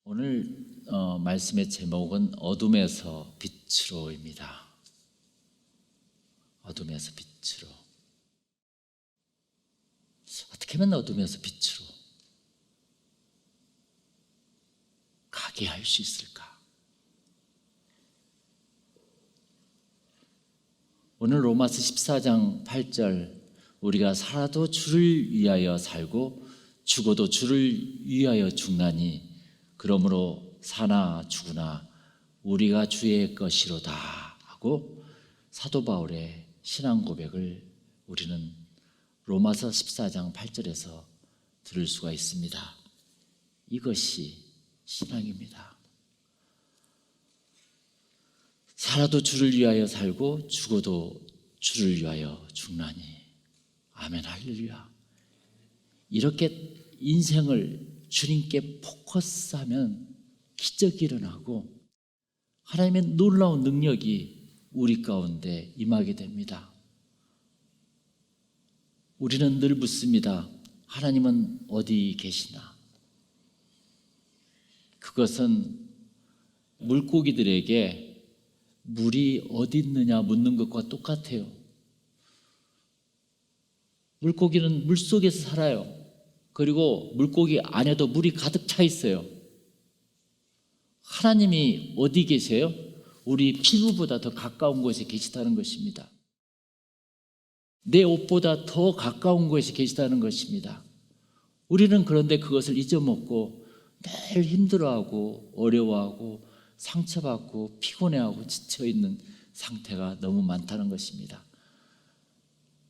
오늘 말씀의 제목은 어둠에서 빛으로입니다. 어둠에서 빛으로. 어떻게 하면 어둠에서 빛으로 가게 할 수 있을까? 오늘 로마서 14장 8절, 우리가 살아도 주를 위하여 살고 죽어도 주를 위하여 죽나니 그러므로 사나 죽으나 우리가 주의 것이로다 하고 사도 바울의 신앙 고백을 우리는 로마서 14장 8절에서 들을 수가 있습니다. 이것이 신앙입니다. 살아도 주를 위하여 살고 죽어도 주를 위하여 죽나니. 아멘, 할렐루야. 이렇게 인생을 주님께 포커스하면 기적이 일어나고 하나님의 놀라운 능력이 우리 가운데 임하게 됩니다. 우리는 늘 묻습니다. 하나님은 어디 계시나? 그것은 물고기들에게 물이 어디 있느냐 묻는 것과 똑같아요. 물고기는 물속에서 살아요. 그리고 물고기 안에도 물이 가득 차 있어요. 하나님이 어디 계세요? 우리 피부보다 더 가까운 곳에 계시다는 것입니다. 내 옷보다 더 가까운 곳에 계시다는 것입니다. 우리는 그런데 그것을 잊어먹고 매일 힘들어하고 어려워하고 상처받고 피곤해하고 지쳐있는 상태가 너무 많다는 것입니다.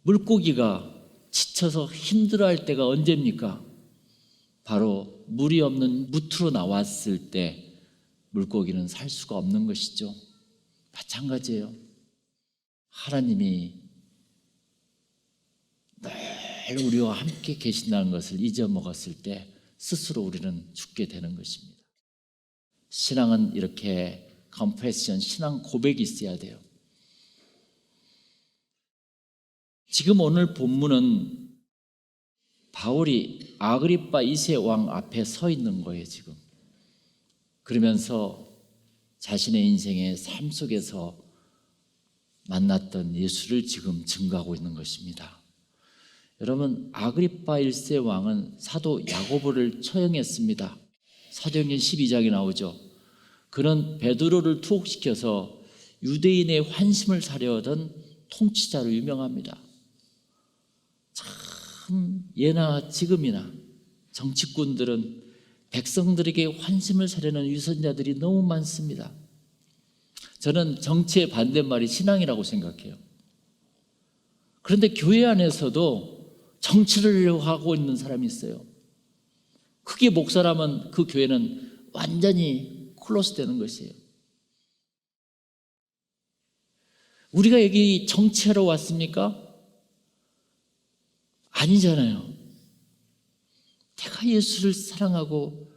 물고기가 지쳐서 힘들어할 때가 언제입니까? 바로 물이 없는 무트로 나왔을 때 물고기는 살 수가 없는 것이죠. 마찬가지예요. 하나님이 늘 우리와 함께 계신다는 것을 잊어먹었을 때 스스로 우리는 죽게 되는 것입니다. 신앙은 이렇게 confession, 신앙 고백이 있어야 돼요. 지금 오늘 본문은 바울이 아그리빠 2세 왕 앞에 서 있는 거예요, 지금. 그러면서 자신의 인생의 삶 속에서 만났던 예수를 지금 증거하고 있는 것입니다. 여러분, 아그리빠 1세 왕은 사도 야고보를 처형했습니다. 사도행전 12장에 나오죠. 그는 베드로를 투옥시켜서 유대인의 환심을 사려 하던 통치자로 유명합니다. 참 예나 지금이나 정치꾼들은 백성들에게 환심을 사려는 위선자들이 너무 많습니다. 저는 정치의 반대말이 신앙이라고 생각해요. 그런데 교회 안에서도 정치를 하고 있는 사람이 있어요. 그게 목사라면 그 교회는 완전히 클로스 되는 것이에요. 우리가 여기 정치하러 왔습니까? 아니잖아요. 내가 예수를 사랑하고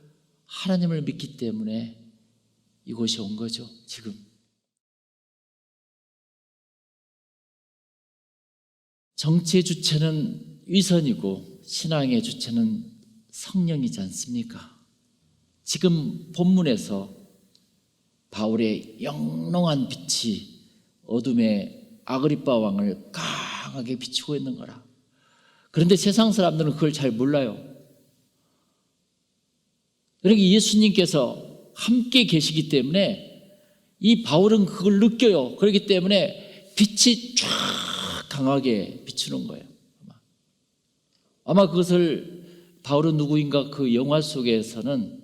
하나님을 믿기 때문에 이곳에 온 거죠, 지금. 정치의 주체는 위선이고 신앙의 주체는 성령이지 않습니까? 지금 본문에서 바울의 영롱한 빛이 어둠의 아그리빠 왕을 강하게 비추고 있는 거라. 그런데 세상 사람들은 그걸 잘 몰라요. 그러니까 예수님께서 함께 계시기 때문에 이 바울은 그걸 느껴요. 그렇기 때문에 빛이 쫙 강하게 비추는 거예요. 아마 그것을 바울은 누구인가 그 영화 속에서는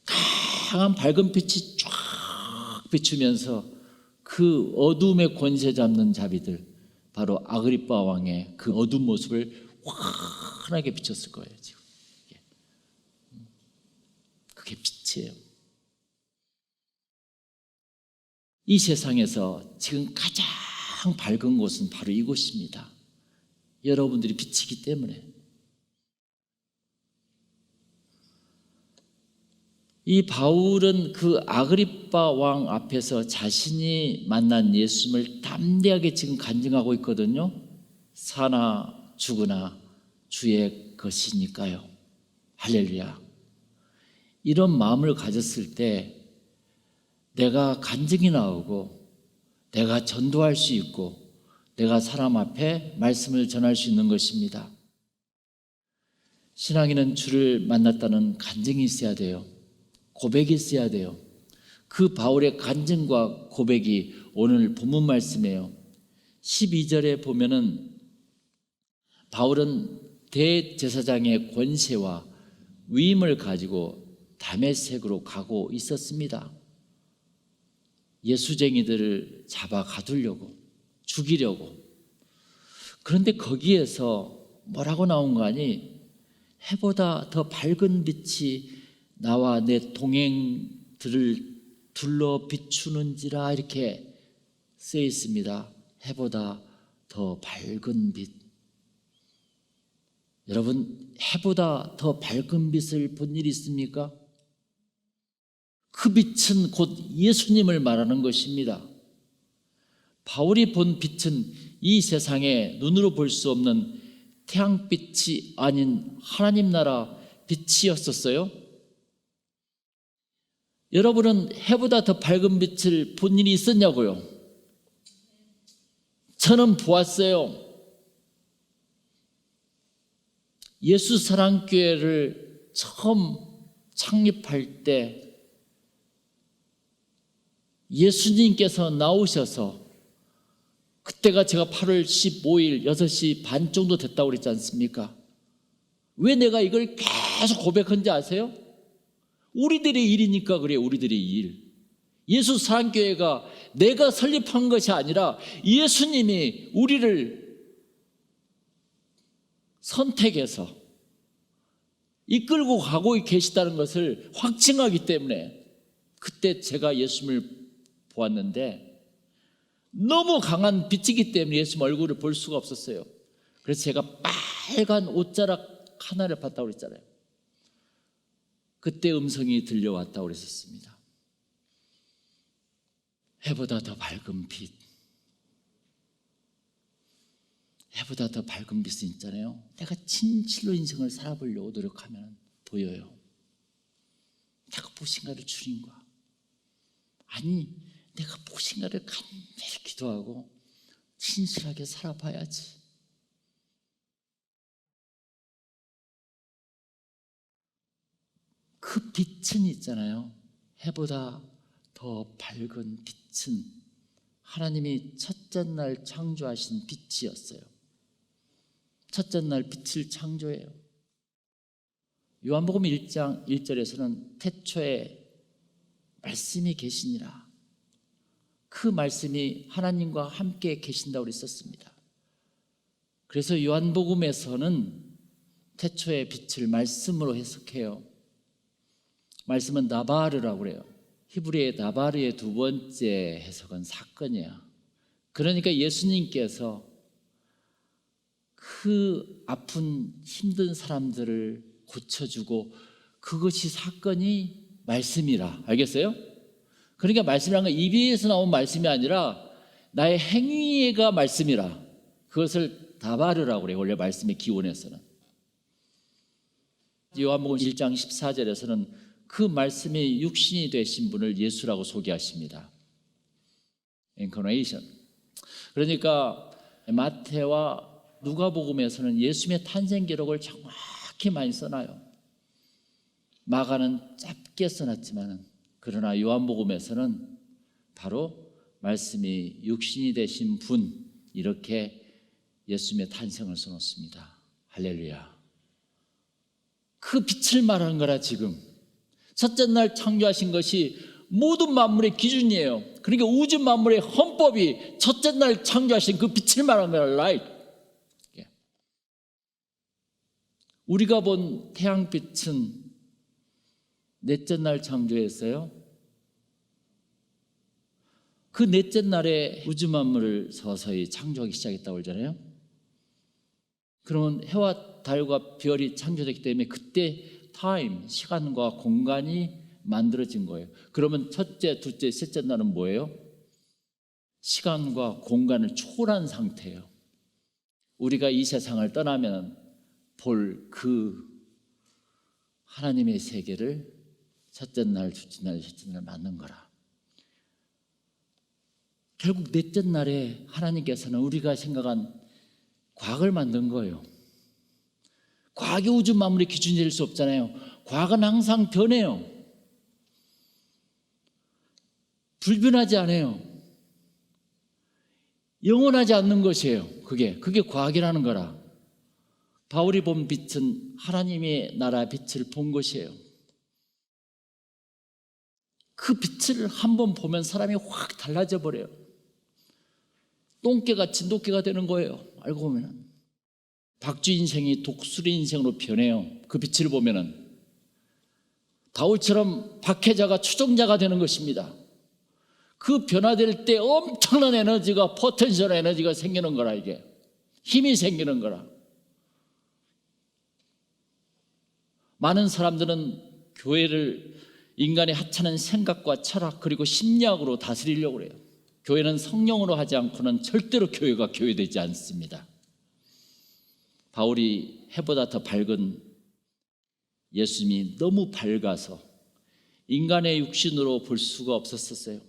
강한 밝은 빛이 쫙 비추면서 그 어둠의 권세 잡는 자비들, 바로 아그리빠 왕의 그 어두운 모습을 환하게 비췄을 거예요, 지금. 그게 빛이에요. 이 세상에서 지금 가장 밝은 곳은 바로 이곳입니다. 여러분들이 빛이기 때문에. 이 바울은 그 아그리빠 왕 앞에서 자신이 만난 예수님을 담대하게 지금 간증하고 있거든요. 사나 죽으나 주의 것이니까요. 할렐루야. 이런 마음을 가졌을 때 내가 간증이 나오고 내가 전도할 수 있고 내가 사람 앞에 말씀을 전할 수 있는 것입니다. 신앙인은 주를 만났다는 간증이 있어야 돼요. 고백이 있어야 돼요. 그 바울의 간증과 고백이 오늘 본문 말씀이에요. 12절에 보면은 바울은 대제사장의 권세와 위임을 가지고 다메섹으로 가고 있었습니다. 예수쟁이들을 잡아 가두려고, 죽이려고. 그런데 거기에서 뭐라고 나온 거 아니? 해보다 더 밝은 빛이 나와 내 동행들을 둘러 비추는지라 이렇게 쓰여 있습니다. 해보다 더 밝은 빛. 여러분, 해보다 더 밝은 빛을 본 일이 있습니까? 그 빛은 곧 예수님을 말하는 것입니다. 바울이 본 빛은 이 세상에 눈으로 볼 수 없는 태양빛이 아닌 하나님 나라 빛이었었어요. 여러분은 해보다 더 밝은 빛을 본 일이 있었냐고요? 저는 보았어요. 예수사랑교회를 처음 창립할 때 예수님께서 나오셔서, 그때가 제가 8월 15일 6시 반 정도 됐다고 그랬지 않습니까? 왜 내가 이걸 계속 고백한지 아세요? 우리들의 일이니까 그래요. 우리들의 일. 예수사랑교회가 내가 설립한 것이 아니라 예수님이 우리를 선택해서 이끌고 가고 계시다는 것을 확증하기 때문에 그때 제가 예수님을 보았는데 너무 강한 빛이기 때문에 예수님 얼굴을 볼 수가 없었어요. 그래서 제가 빨간 옷자락 하나를 봤다고 그랬잖아요. 그때 음성이 들려왔다고 그랬었습니다. 해보다 더 밝은 빛. 해보다 더 밝은 빛은 있잖아요. 내가 진실로 인생을 살아보려고 노력하면 보여요. 내가 무엇인가를 주님과, 아니 내가 무엇인가를 간절히 기도하고 진실하게 살아봐야지. 그 빛은 있잖아요. 해보다 더 밝은 빛은 하나님이 첫째 날 창조하신 빛이었어요. 첫째 날 빛을 창조해요. 요한복음 1장 1절에서는 태초에 말씀이 계시니라. 그 말씀이 하나님과 함께 계신다고 그랬었습니다. 그래서 요한복음에서는 태초의 빛을 말씀으로 해석해요. 말씀은 나바르라고 그래요. 히브리의 나바르의 두 번째 해석은 사건이야. 그러니까 예수님께서 그 아픈 힘든 사람들을 고쳐주고, 그것이 사건이 말씀이라. 알겠어요? 그러니까 말씀이란 건 입에서 나온 말씀이 아니라 나의 행위가 말씀이라. 그것을 다바르라고 그래요. 원래 말씀의 기원에서는. 요한복음 1장 14절에서는 그 말씀이 육신이 되신 분을 예수라고 소개하십니다. 인커네이션. 그러니까 마태와 누가복음에서는 예수님의 탄생 기록을 정확히 많이 써놔요. 마가는 짧게 써놨지만, 그러나 요한복음에서는 바로 말씀이 육신이 되신 분, 이렇게 예수님의 탄생을 써놓습니다. 할렐루야. 그 빛을 말하는 거라. 지금 첫째 날 창조하신 것이 모든 만물의 기준이에요. 그러니까 우주 만물의 헌법이 첫째 날 창조하신 그 빛을 말하는 거야. 라이트. 우리가 본 태양빛은 넷째 날 창조했어요. 그 넷째 날에 우주 만물을 서서히 창조하기 시작했다고 그러잖아요. 그러면 해와 달과 별이 창조됐기 때문에 그때 타임, 시간과 공간이 만들어진 거예요. 그러면 첫째, 둘째, 셋째 날은 뭐예요? 시간과 공간을 초월한 상태예요. 우리가 이 세상을 떠나면 볼 그 하나님의 세계를 첫째 날, 둘째 날, 셋째 날 맞는 거라. 결국 넷째 날에 하나님께서는 우리가 생각한 과학을 만든 거예요. 과학이 우주 만물의 기준이 될 수 없잖아요. 과학은 항상 변해요. 불변하지 않아요. 영원하지 않는 것이에요. 그게 과학이라는 거라. 바울이 본 빛은 하나님의 나라 빛을 본 것이에요. 그 빛을 한번 보면 사람이 확 달라져 버려요. 똥개같이 녹개가 되는 거예요. 알고 보면 박쥐 인생이 독수리 인생으로 변해요. 그 빛을 보면은 바울처럼 박해자가 추종자가 되는 것입니다. 그 변화될 때 엄청난 에너지가, 포텐셜 에너지가 생기는 거라. 이게 힘이 생기는 거라. 많은 사람들은 교회를 인간의 하찮은 생각과 철학 그리고 심리학으로 다스리려고 해요. 교회는 성령으로 하지 않고는 절대로 교회가 교회되지 않습니다. 바울이 해보다 더 밝은 예수님이 너무 밝아서 인간의 육신으로 볼 수가 없었어요.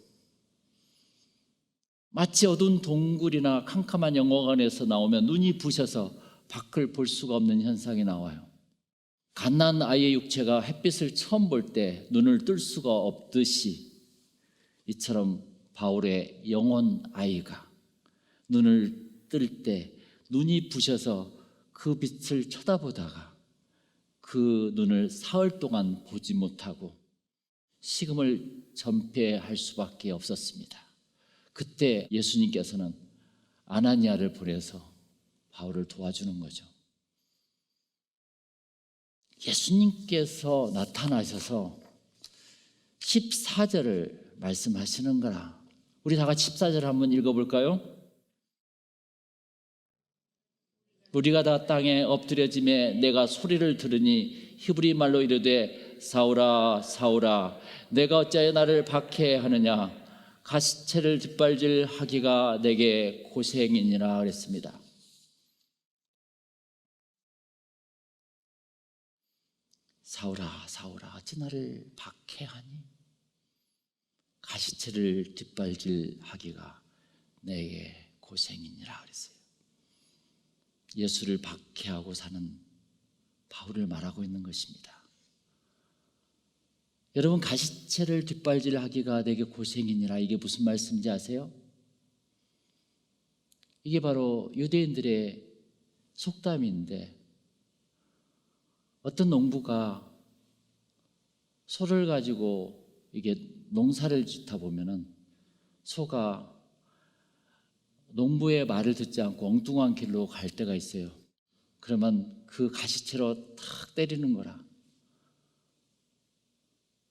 마치 어두운 동굴이나 캄캄한 영화관에서 나오면 눈이 부셔서 밖을 볼 수가 없는 현상이 나와요. 갓난 아이의 육체가 햇빛을 처음 볼 때 눈을 뜰 수가 없듯이 이처럼 바울의 영혼 아이가 눈을 뜰 때 눈이 부셔서 그 빛을 쳐다보다가 그 눈을 사흘 동안 보지 못하고 식음을 전폐할 수밖에 없었습니다. 그때 예수님께서는 아나니아를 보내서 바울을 도와주는 거죠. 예수님께서 나타나셔서 14절을 말씀하시는 거라. 우리 다 같이 14절 한번 읽어볼까요? 우리가 다 땅에 엎드려짐에 내가 소리를 들으니 히브리 말로 이르되 사울아 사울아 내가 어찌하여 나를 박해하느냐 가시체를 뒷발질 하기가 내게 고생이니라 그랬습니다. 사울아 사울아 어찌 나를 박해하니 가시체를 뒷발질 하기가 내게 고생이니라 그랬어요. 예수를 박해하고 사는 바울을 말하고 있는 것입니다. 여러분, 가시체를 뒷발질하기가 내게 고생이니라, 이게 무슨 말씀인지 아세요? 이게 바로 유대인들의 속담인데, 어떤 농부가 소를 가지고 이게 농사를 짓다 보면은 소가 농부의 말을 듣지 않고 엉뚱한 길로 갈 때가 있어요. 그러면 그 가시채로 탁 때리는 거라.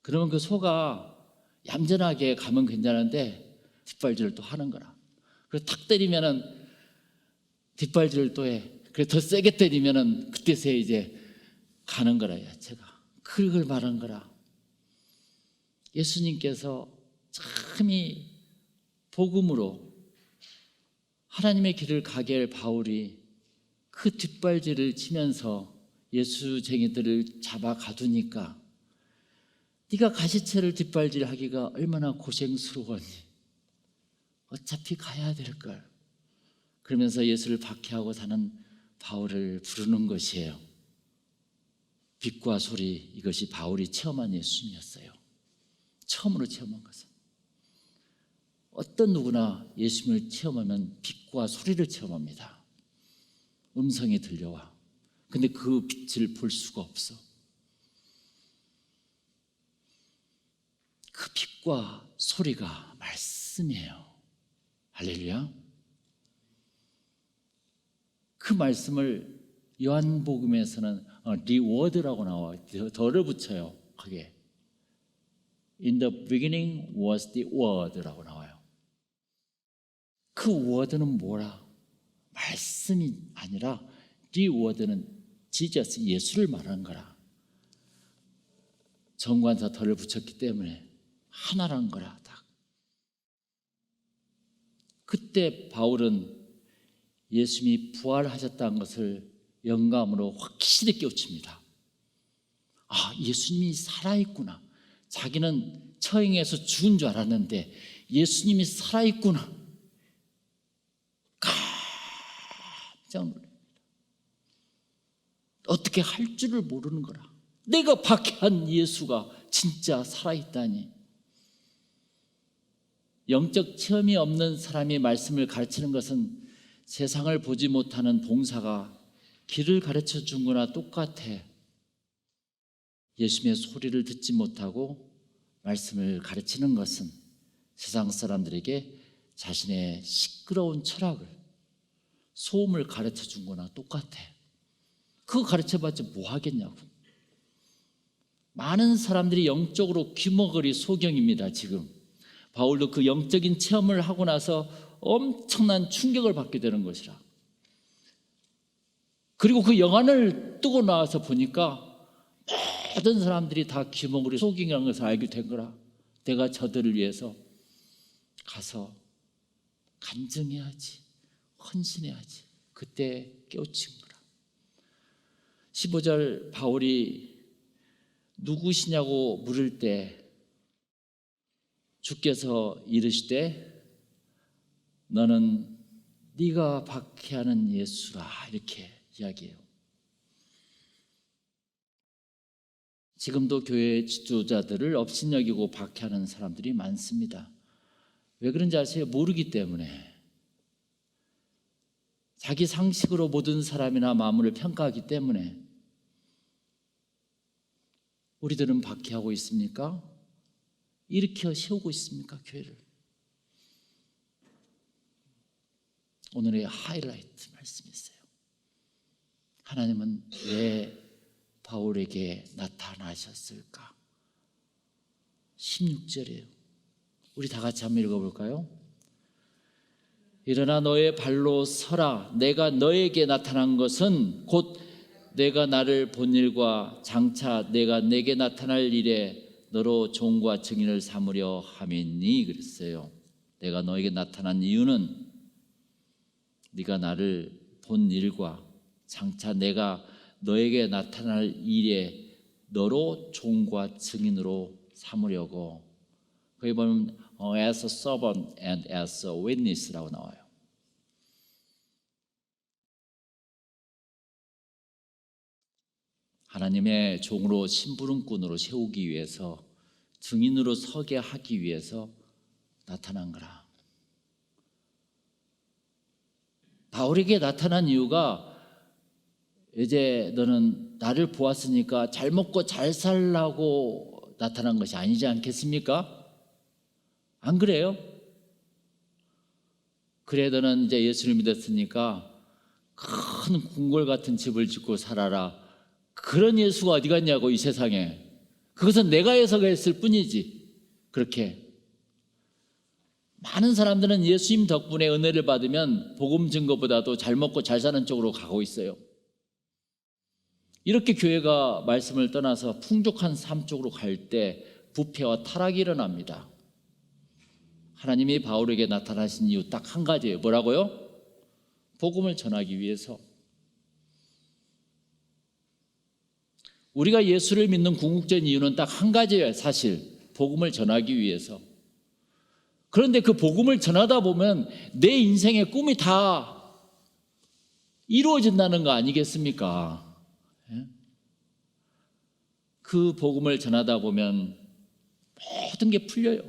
그러면 그 소가 얌전하게 가면 괜찮은데 뒷발질을 또 하는 거라. 그래서 탁 때리면은 뒷발질을 또 해. 그래서 더 세게 때리면은 그때서야 이제 가는 거라, 야채가. 그걸 말한 거라. 예수님께서 참이 복음으로 하나님의 길을 가게 할 바울이 그 뒷발질을 치면서 예수쟁이들을 잡아 가두니까 네가 가시체를 뒷발질하기가 얼마나 고생스러웠니? 어차피 가야 될 걸. 그러면서 예수를 박해하고 사는 바울을 부르는 것이에요. 빛과 소리, 이것이 바울이 체험한 예수님이었어요. 처음으로 체험한 것은. 어떤 누구나 예수님을 체험하면 빛과 소리를 체험합니다. 음성이 들려와. 근데 그 빛을 볼 수가 없어. 그 빛과 소리가 말씀이에요. 할렐루야. 그 말씀을 요한복음에서는 리워드라고 나와요. 더를 붙여요. 그게 In the beginning was the word라고 나와요. 그 word는 뭐라? 말씀이 아니라 the word는 Jesus, 예수를 말하는 거라. 정관사 덜을 붙였기 때문에 하나란 거라. 딱. 그때 바울은 예수님이 부활하셨다는 것을 영감으로 확실히 깨우칩니다. 아, 예수님이 살아있구나. 자기는 처형해서 죽은 줄 알았는데 예수님이 살아있구나. 깜짝 놀랍니다. 어떻게 할 줄을 모르는 거라. 내가 박해한 예수가 진짜 살아있다니. 영적 체험이 없는 사람이 말씀을 가르치는 것은 세상을 보지 못하는 봉사가 길을 가르쳐 준 거나 똑같아. 예수님의 소리를 듣지 못하고 말씀을 가르치는 것은 세상 사람들에게 자신의 시끄러운 철학을, 소음을 가르쳐 준 거나 똑같아. 그거 가르쳐봤자 뭐 하겠냐고. 많은 사람들이 영적으로 귀머거리 소경입니다. 지금 바울도 그 영적인 체험을 하고 나서 엄청난 충격을 받게 되는 것이라. 그리고 그 영안을 뜨고 나와서 보니까 모든 사람들이 다 귀머거리 소경이라는 것을 알게 된 거라. 내가 저들을 위해서 가서 간증해야지, 헌신해야지. 그때 깨우친 거라. 15절 바울이 누구시냐고 물을 때 주께서 이르시되 너는 네가 박해하는 예수라, 이렇게 이야기해요. 지금도 교회 지도자들을 업신여기고 박해하는 사람들이 많습니다. 왜 그런지 아세요? 모르기 때문에. 자기 상식으로 모든 사람이나 마음을 평가하기 때문에. 우리들은 박해하고 있습니까? 일으켜 세우고 있습니까? 교회를. 오늘의 하이라이트 말씀이 있어요. 하나님은 왜 바울에게 나타나셨을까? 16절이에요. 우리 다 같이 한번 읽어볼까요? 일어나 너의 발로 서라. 내가 너에게 나타난 것은 곧 내가 나를 본 일과 장차 내가 내게 나타날 일에 너로 종과 증인을 삼으려 함이니 그랬어요. 내가 너에게 나타난 이유는 네가 나를 본 일과 장차 내가 너에게 나타날 일에 너로 종과 증인으로 삼으려고. 거기 보면 as a servant and as a witness라고 나와요. 하나님의 종으로 심부름꾼으로 세우기 위해서, 증인으로 서게 하기 위해서 나타난 거라. 바울에게 나타난 이유가 이제 너는 나를 보았으니까 잘 먹고 잘 살라고 나타난 것이 아니지 않겠습니까? 안 그래요? 그래 너는 이제 예수를 믿었으니까 큰 궁궐 같은 집을 짓고 살아라. 그런 예수가 어디 갔냐고, 이 세상에. 그것은 내가 해석했을 뿐이지. 그렇게 많은 사람들은 예수님 덕분에 은혜를 받으면 복음 증거보다도 잘 먹고 잘 사는 쪽으로 가고 있어요. 이렇게 교회가 말씀을 떠나서 풍족한 삶 쪽으로 갈 때 부패와 타락이 일어납니다. 하나님이 바울에게 나타나신 이유 딱 한 가지예요. 뭐라고요? 복음을 전하기 위해서. 우리가 예수를 믿는 궁극적인 이유는 딱 한 가지예요. 사실 복음을 전하기 위해서. 그런데 그 복음을 전하다 보면 내 인생의 꿈이 다 이루어진다는 거 아니겠습니까? 그 복음을 전하다 보면 모든 게 풀려요.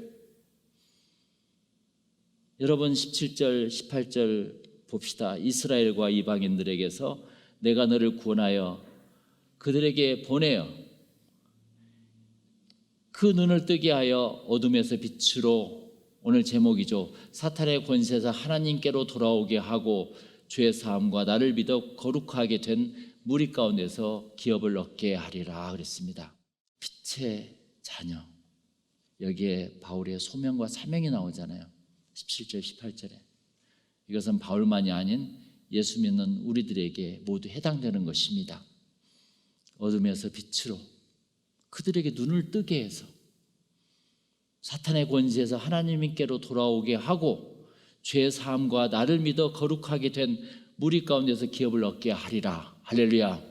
여러분 17절 18절 봅시다. 이스라엘과 이방인들에게서 내가 너를 구원하여 그들에게 보내어 그 눈을 뜨게 하여 어둠에서 빛으로, 오늘 제목이죠. 사탄의 권세에서 하나님께로 돌아오게 하고 죄 사함과 나를 믿어 거룩하게 된 무리 가운데서 기업을 얻게 하리라 그랬습니다. 빛의 자녀. 여기에 바울의 소명과 사명이 나오잖아요. 17절 18절에. 이것은 바울만이 아닌 예수 믿는 우리들에게 모두 해당되는 것입니다. 어둠에서 빛으로 그들에게 눈을 뜨게 해서 사탄의 권세에서 하나님께로 돌아오게 하고 죄 사함과 나를 믿어 거룩하게 된 무리 가운데서 기업을 얻게 하리라. 할렐루야.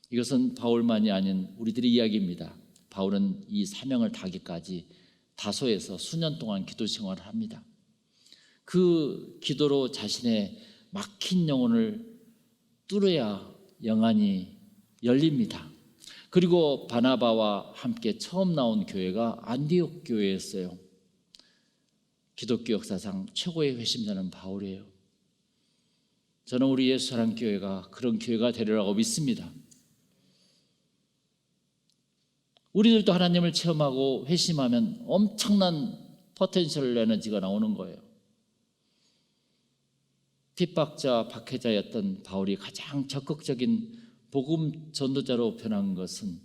이것은 바울만이 아닌 우리들의 이야기입니다. 바울은 이 사명을 다하기까지 다소에서 수년 동안 기도 생활을 합니다. 그 기도로 자신의 막힌 영혼을 뚫어야 영안이 열립니다. 그리고 바나바와 함께 처음 나온 교회가 안디옥 교회였어요. 기독교 역사상 최고의 회심자는 바울이에요. 저는 우리 예수사랑교회가 그런 교회가 되리라고 믿습니다. 우리들도 하나님을 체험하고 회심하면 엄청난 포텐셜 에너지가 나오는 거예요. 핍박자, 박해자였던 바울이 가장 적극적인 복음 전도자로 변한 것은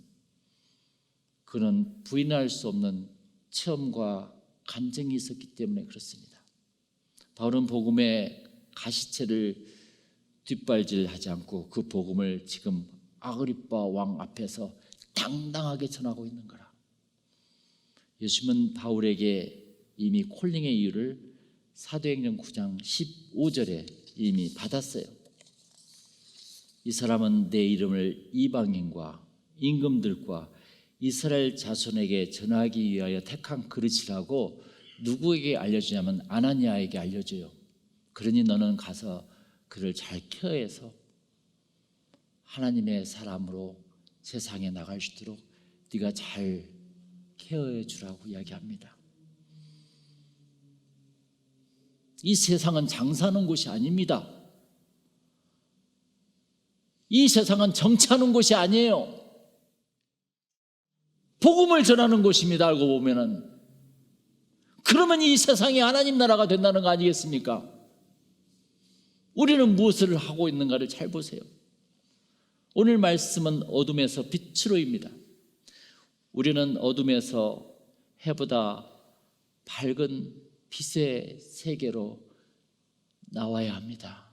그는 부인할 수 없는 체험과 간증이 있었기 때문에 그렇습니다. 바울은 복음의 가시체를 뒷발질하지 않고 그 복음을 지금 아그리빠 왕 앞에서 당당하게 전하고 있는 거라. 예수님은 바울에게 이미 콜링의 이유를 사도행전 9장 15절에 이미 받았어요. 이 사람은 내 이름을 이방인과 임금들과 이스라엘 자손에게 전하기 위하여 택한 그릇이라고 누구에게 알려주냐면 아나니아에게 알려줘요. 그러니 너는 가서 그를 잘 케어해서 하나님의 사람으로 세상에 나갈 수 있도록 네가 잘 케어해 주라고 이야기합니다. 이 세상은 장사하는 곳이 아닙니다. 이 세상은 정치하는 곳이 아니에요. 복음을 전하는 곳입니다. 알고 보면은. 그러면 이 세상이 하나님 나라가 된다는 거 아니겠습니까? 우리는 무엇을 하고 있는가를 잘 보세요. 오늘 말씀은 어둠에서 빛으로입니다. 우리는 어둠에서 해보다 밝은 빛의 세계로 나와야 합니다.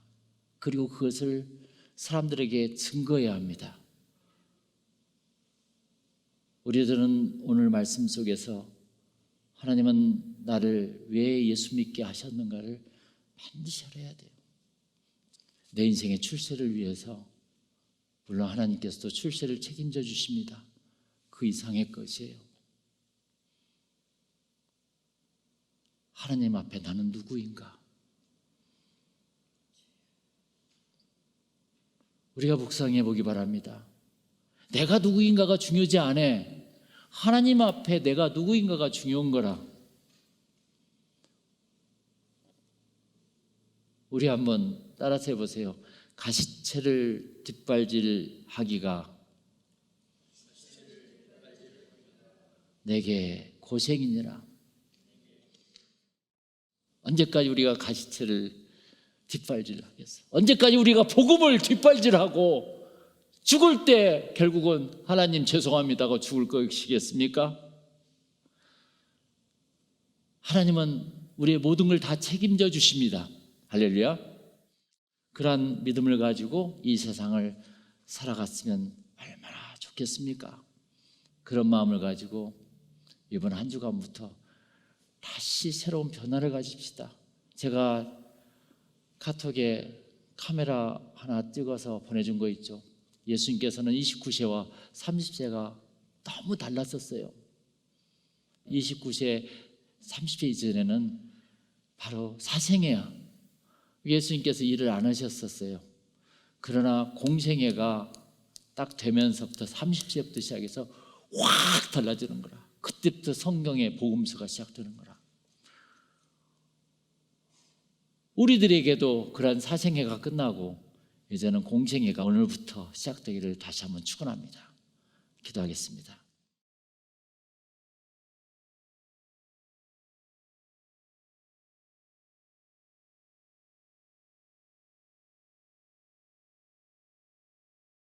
그리고 그것을 사람들에게 증거해야 합니다. 우리들은 오늘 말씀 속에서 하나님은 나를 왜 예수 믿게 하셨는가를 반드시 알아야 돼요. 내 인생의 출세를 위해서 물론 하나님께서도 출세를 책임져 주십니다. 그 이상의 것이에요. 하나님 앞에 나는 누구인가? 우리가 묵상해 보기 바랍니다. 내가 누구인가가 중요하지 않아. 하나님 앞에 내가 누구인가가 중요한 거라. 우리 한번 따라서 해보세요. 가시체를 뒷발질하기가 내게 고생이니라. 언제까지 우리가 가시체를 뒷발질하겠어? 언제까지 우리가 복음을 뒷발질하고 죽을 때 결국은 하나님 죄송합니다고 죽을 것이겠습니까? 하나님은 우리의 모든 걸 다 책임져 주십니다. 할렐루야. 그러한 믿음을 가지고 이 세상을 살아갔으면 얼마나 좋겠습니까? 그런 마음을 가지고 이번 한 주간부터 다시 새로운 변화를 가집시다. 제가 카톡에 카메라 하나 찍어서 보내준 거 있죠. 예수님께서는 29세와 30세가 너무 달랐었어요. 29세, 30세 이전에는 바로 사생애야. 예수님께서 일을 안 하셨었어요. 그러나 공생애가 딱 되면서부터 30세부터 시작해서 확 달라지는 거라. 그때부터 성경의 복음서가 시작되는 거라. 우리들에게도 그러한 사생애가 끝나고 이제는 공생애가 오늘부터 시작되기를 다시 한번 축원합니다. 기도하겠습니다.